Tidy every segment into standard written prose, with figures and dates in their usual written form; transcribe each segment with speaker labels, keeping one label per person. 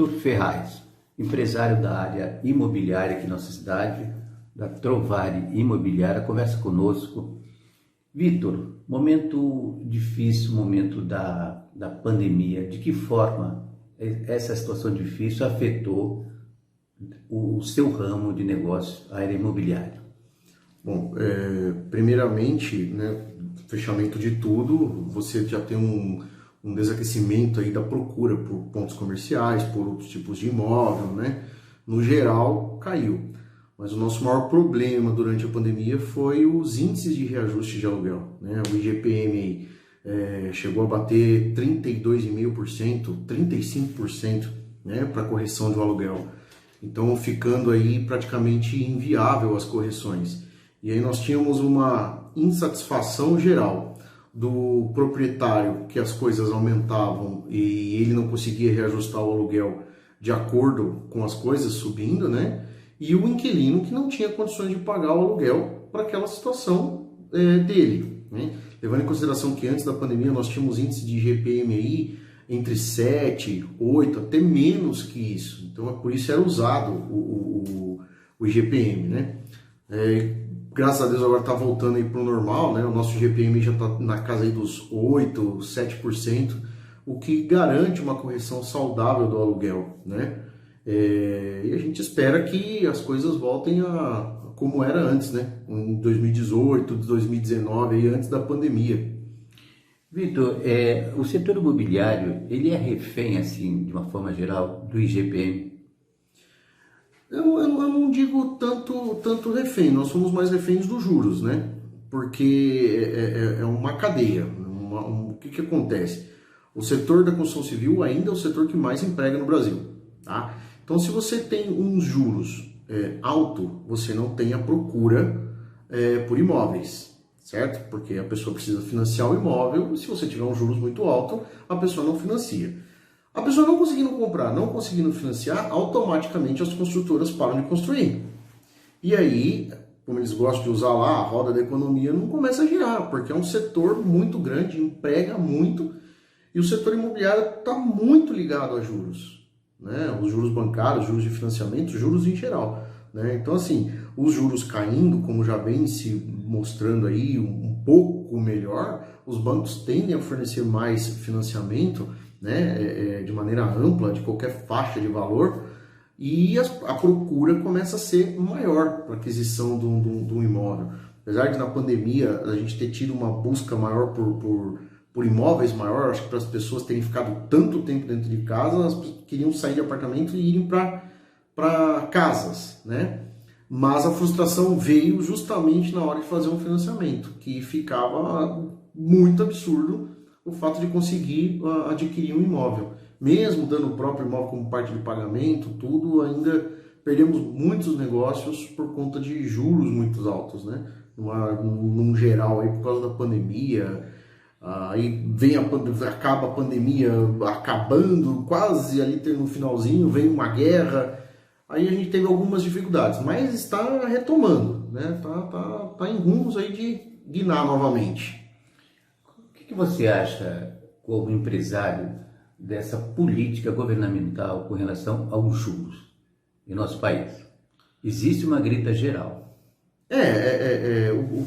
Speaker 1: Vitor Ferraz, empresário da área imobiliária aqui na nossa cidade, da Trovari Imobiliária, conversa conosco. Vitor, momento difícil, momento da pandemia, de que forma essa situação difícil afetou o seu ramo de negócio, a área imobiliária?
Speaker 2: Bom, primeiramente, né, fechamento de tudo, você já tem um desaquecimento aí da procura por pontos comerciais, por outros tipos de imóvel, né? No geral, caiu. Mas o nosso maior problema durante a pandemia foi os índices de reajuste de aluguel, né? O IGPM chegou a bater 32,5%, 35%, né, para correção do aluguel. Então, ficando aí praticamente inviável as correções. E aí nós tínhamos uma insatisfação geral do proprietário, que as coisas aumentavam e ele não conseguia reajustar o aluguel de acordo com as coisas subindo, né? E o inquilino que não tinha condições de pagar o aluguel para aquela situação dele, né? Levando em consideração que antes da pandemia nós tínhamos índice de IGPM aí entre 7, 8, até menos que isso. Então, por isso era usado o IGPM, né? Graças a Deus agora está voltando aí para o normal, né? O nosso IGPM já está na casa aí dos 8, 7%, o que garante uma correção saudável do aluguel, né? E a gente espera que as coisas voltem a como era antes, né? Em 2018, 2019, aí, antes da pandemia.
Speaker 1: Vitor, o setor imobiliário, ele é refém, assim, de uma forma geral, do IGPM?
Speaker 2: Eu não digo tanto refém, nós somos mais reféns dos juros, né? Porque é uma cadeia. O que acontece? O setor da construção civil ainda é o setor que mais emprega no Brasil, tá? Então, se você tem uns juros alto, você não tem a procura por imóveis, certo? Porque a pessoa precisa financiar o imóvel, e se você tiver um juros muito alto, a pessoa não financia. A pessoa não conseguindo comprar, não conseguindo financiar, automaticamente as construtoras param de construir. E aí, como eles gostam de usar lá, a roda da economia não começa a girar, porque é um setor muito grande, emprega muito, e o setor imobiliário está muito ligado a juros, né? Os juros bancários, juros de financiamento, juros em geral, né? Então, assim, os juros caindo, como já vem se mostrando aí um pouco melhor, os bancos tendem a fornecer mais financiamento, né, de maneira ampla, de qualquer faixa de valor, e a procura começa a ser maior para aquisição de um imóvel. Apesar de na pandemia a gente ter tido uma busca maior por imóveis maior, acho que para as pessoas terem ficado tanto tempo dentro de casa, elas queriam sair de apartamento e irem para casas, né? Mas a frustração veio justamente na hora de fazer um financiamento, que ficava muito absurdo o fato de conseguir adquirir um imóvel. Mesmo dando o próprio imóvel como parte de pagamento, tudo, ainda perdemos muitos negócios por conta de juros muito altos, né? Num geral, aí, por causa da pandemia, aí acaba a pandemia acabando, quase ali no finalzinho, vem uma guerra, aí a gente teve algumas dificuldades, mas está retomando, né? Tá em rumos aí de guinar novamente.
Speaker 1: O que você acha, como empresário, dessa política governamental com relação aos juros em nosso país? Existe uma grita geral.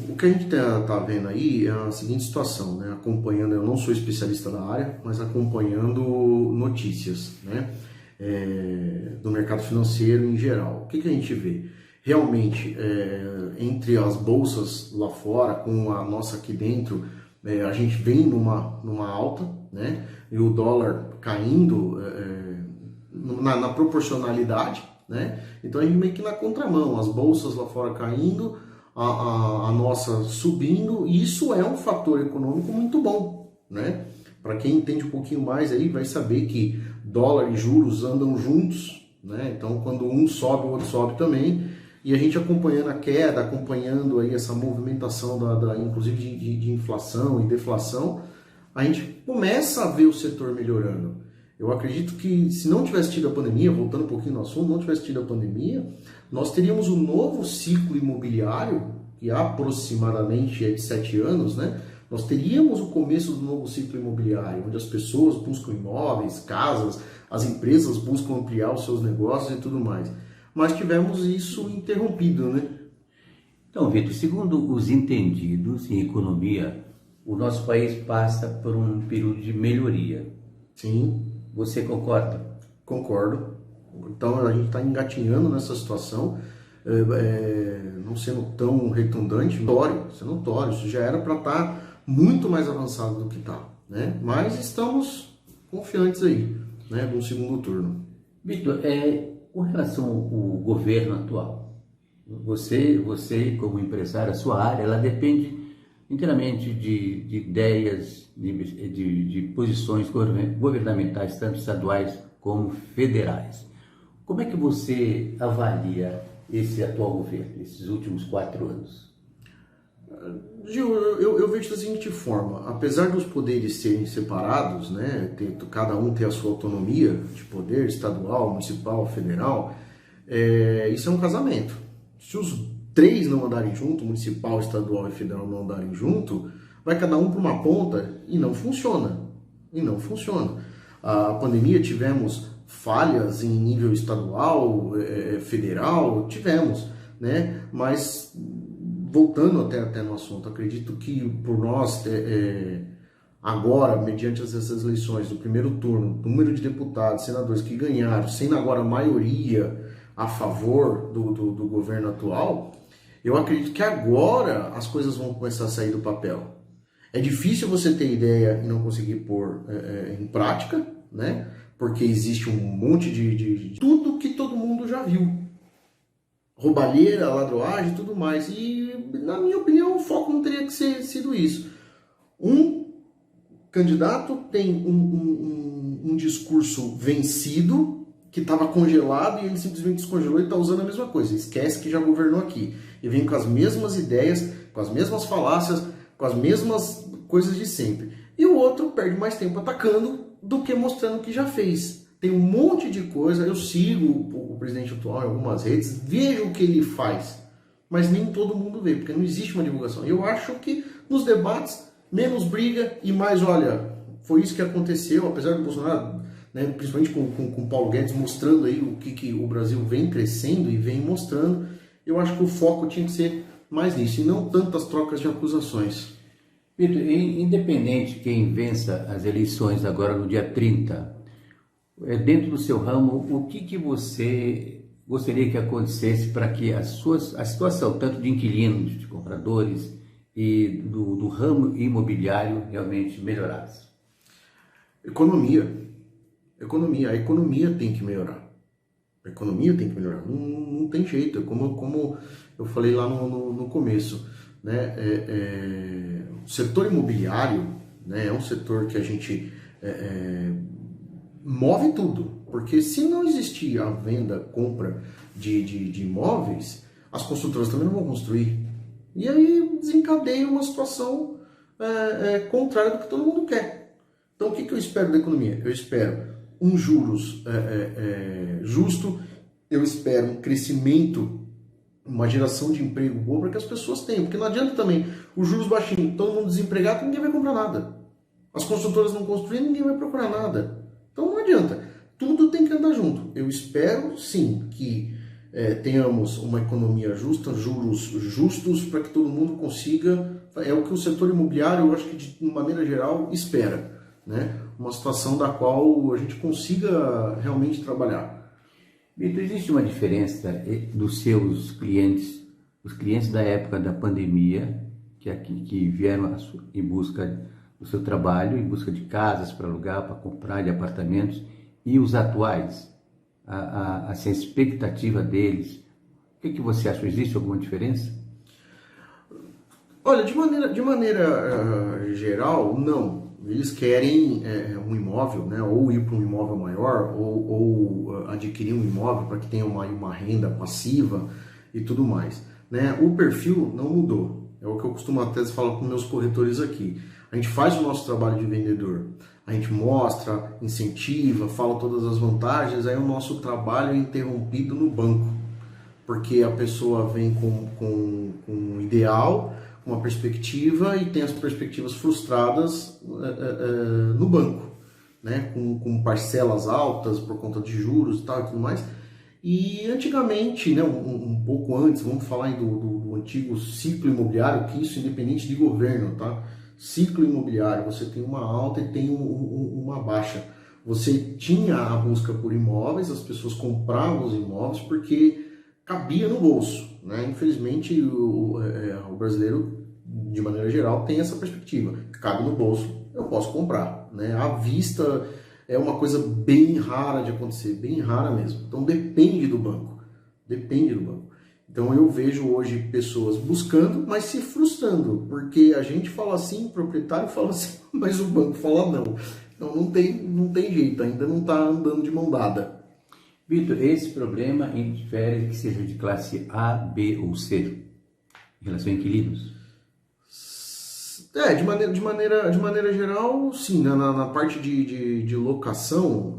Speaker 2: O que a gente tá vendo aí é a seguinte situação, né? Acompanhando, eu não sou especialista da área, mas acompanhando notícias, né? Do mercado financeiro em geral. O que a gente vê? Realmente, entre as bolsas lá fora, com a nossa aqui dentro, a gente vem numa alta, né? E o dólar caindo na proporcionalidade, né? Então a gente meio que na contramão, as bolsas lá fora caindo, a nossa subindo, e isso é um fator econômico muito bom, né? Para quem entende um pouquinho mais aí, vai saber que dólar e juros andam juntos, né? Então quando um sobe, o outro sobe também. E a gente acompanhando a queda, acompanhando aí essa movimentação inclusive de inflação e deflação, a gente começa a ver o setor melhorando. Eu acredito que se não tivesse tido a pandemia, voltando um pouquinho no assunto, não tivesse tido a pandemia, nós teríamos um novo ciclo imobiliário, que aproximadamente é de 7 anos, né? Nós teríamos o começo do novo ciclo imobiliário, onde as pessoas buscam imóveis, casas, as empresas buscam ampliar os seus negócios e tudo mais. Mas tivemos isso interrompido, né?
Speaker 1: Então, Vitor, segundo os entendidos em economia, o nosso país passa por um período de melhoria.
Speaker 2: Sim.
Speaker 1: Você concorda?
Speaker 2: Concordo. Então a gente está engatinhando nessa situação, não sendo tão redundante, sendo notório, isso já era para estar muito mais avançado do que está, né? Mas estamos confiantes aí, né, de um segundo turno.
Speaker 1: Vitor, com relação ao governo atual, você como empresário, a sua área, ela depende inteiramente de ideias, de posições governamentais, tanto estaduais como federais. Como é que você avalia esse atual governo, esses últimos 4 anos?
Speaker 2: Gil, eu vejo da seguinte forma: apesar dos poderes serem separados, né, cada um ter a sua autonomia de poder, estadual, municipal, federal, isso é um casamento. Se os 3 não andarem junto, municipal, estadual e federal não andarem junto, vai cada um para uma ponta e não funciona. E não funciona. A pandemia, tivemos falhas em nível estadual, federal, tivemos, né? Mas voltando até no assunto, acredito que por nós, agora, mediante essas eleições do primeiro turno, número de deputados, senadores que ganharam, sendo agora a maioria a favor do governo atual, eu acredito que agora as coisas vão começar a sair do papel. É difícil você ter ideia e não conseguir pôr em prática, né? Porque existe um monte de tudo que todo mundo já viu. Roubalheira, ladroagem e tudo mais. E, na minha opinião, o foco não teria que ser sido isso. Um candidato tem um discurso vencido, que estava congelado, e ele simplesmente descongelou e está usando a mesma coisa. Esquece que já governou aqui. E vem com as mesmas ideias, com as mesmas falácias, com as mesmas coisas de sempre. E o outro perde mais tempo atacando do que mostrando o que já fez. Tem um monte de coisa, eu sigo o presidente atual em algumas redes, vejo o que ele faz, mas nem todo mundo vê, porque não existe uma divulgação. Eu acho que nos debates, menos briga e mais, olha, foi isso que aconteceu, apesar do Bolsonaro, né, principalmente com o Paulo Guedes, mostrando aí o que o Brasil vem crescendo e vem mostrando, eu acho que o foco tinha que ser mais nisso, e não tantas trocas de acusações.
Speaker 1: Vitor, independente quem vença as eleições agora no dia 30, dentro do seu ramo, o que você gostaria que acontecesse para que a situação, tanto de inquilinos, de compradores e do ramo imobiliário realmente melhorasse?
Speaker 2: Economia. A economia tem que melhorar. A economia tem que melhorar. Não tem jeito. É como eu falei lá no começo, né? O setor imobiliário, né, é um setor que a gente move tudo. Porque se não existir a venda, compra de imóveis, as construtoras também não vão construir. E aí desencadeia uma situação contrária do que todo mundo quer. Então o que eu espero da economia? Eu espero um juros justo, eu espero um crescimento, uma geração de emprego boa para que as pessoas tenham. Porque não adianta também os juros baixinhos, todo mundo desempregado, ninguém vai comprar nada. As construtoras não construírem, ninguém vai procurar nada. Então não adianta. Tudo tem que andar junto. Eu espero, sim, que tenhamos uma economia justa, juros justos, para que todo mundo consiga... É o que o setor imobiliário, eu acho que de maneira geral, espera, né? Uma situação da qual a gente consiga realmente trabalhar.
Speaker 1: Vitor, existe uma diferença dos seus clientes, os clientes da época da pandemia, que vieram em busca do seu trabalho, em busca de casas para alugar, para comprar, de apartamentos, e os atuais, a expectativa deles, o que você acha? Existe alguma diferença?
Speaker 2: Olha, de maneira geral, não. Eles querem um imóvel, né, ou ir para um imóvel maior, ou adquirir um imóvel para que tenha uma renda passiva e tudo mais, né? O perfil não mudou. É o que eu costumo até falar com meus corretores aqui. A gente faz o nosso trabalho de vendedor. A gente mostra, incentiva, fala todas as vantagens, aí o nosso trabalho é interrompido no banco. Porque a pessoa vem com um ideal, uma perspectiva e tem as perspectivas frustradas no banco, né? Com parcelas altas por conta de juros e tal e tudo mais. E antigamente, né, um pouco antes, vamos falar aí do antigo ciclo imobiliário, que isso independente de governo, tá? Ciclo imobiliário, você tem uma alta e tem uma baixa. Você tinha a busca por imóveis, as pessoas compravam os imóveis porque cabia no bolso, né? Infelizmente, o brasileiro, de maneira geral, tem essa perspectiva. Cabe no bolso, eu posso comprar, né? À vista é uma coisa bem rara de acontecer, bem rara mesmo. Então depende do banco, depende do banco. Então eu vejo hoje pessoas buscando, mas se frustrando, porque a gente fala assim, o proprietário fala assim, mas o banco fala não. Então não tem jeito, ainda não está andando de mão dada.
Speaker 1: Vitor, esse problema infere que seja de classe A, B ou C, em relação a inquilinos?
Speaker 2: De maneira geral, sim. Na parte de locação,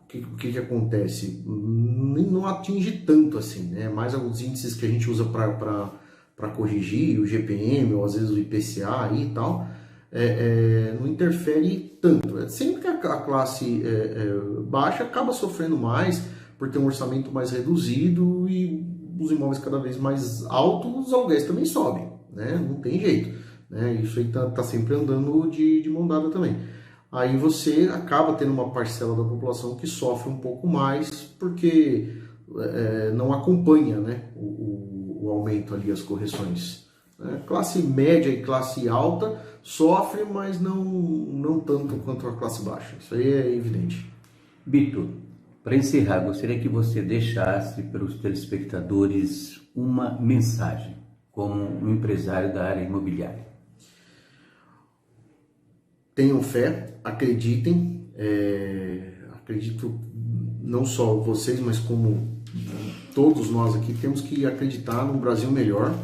Speaker 2: o que acontece? Não atinge tanto assim, né? Mais alguns índices que a gente usa para corrigir, o GPM ou às vezes o IPCA e tal, não interfere tanto. Sempre que a classe baixa acaba sofrendo mais por ter um orçamento mais reduzido e os imóveis cada vez mais altos, os aluguéis também sobem, né? Não tem jeito, né? Isso aí tá sempre andando de mão dada também. Aí você acaba tendo uma parcela da população que sofre um pouco mais porque não acompanha, né, o aumento ali, as correções. Classe média e classe alta sofre, mas não tanto quanto a classe baixa. Isso aí é evidente.
Speaker 1: Vitor, para encerrar, gostaria que você deixasse para os telespectadores uma mensagem como um empresário da área imobiliária.
Speaker 2: Tenham fé, acreditem, acredito não só vocês, mas como todos nós aqui, temos que acreditar num Brasil melhor,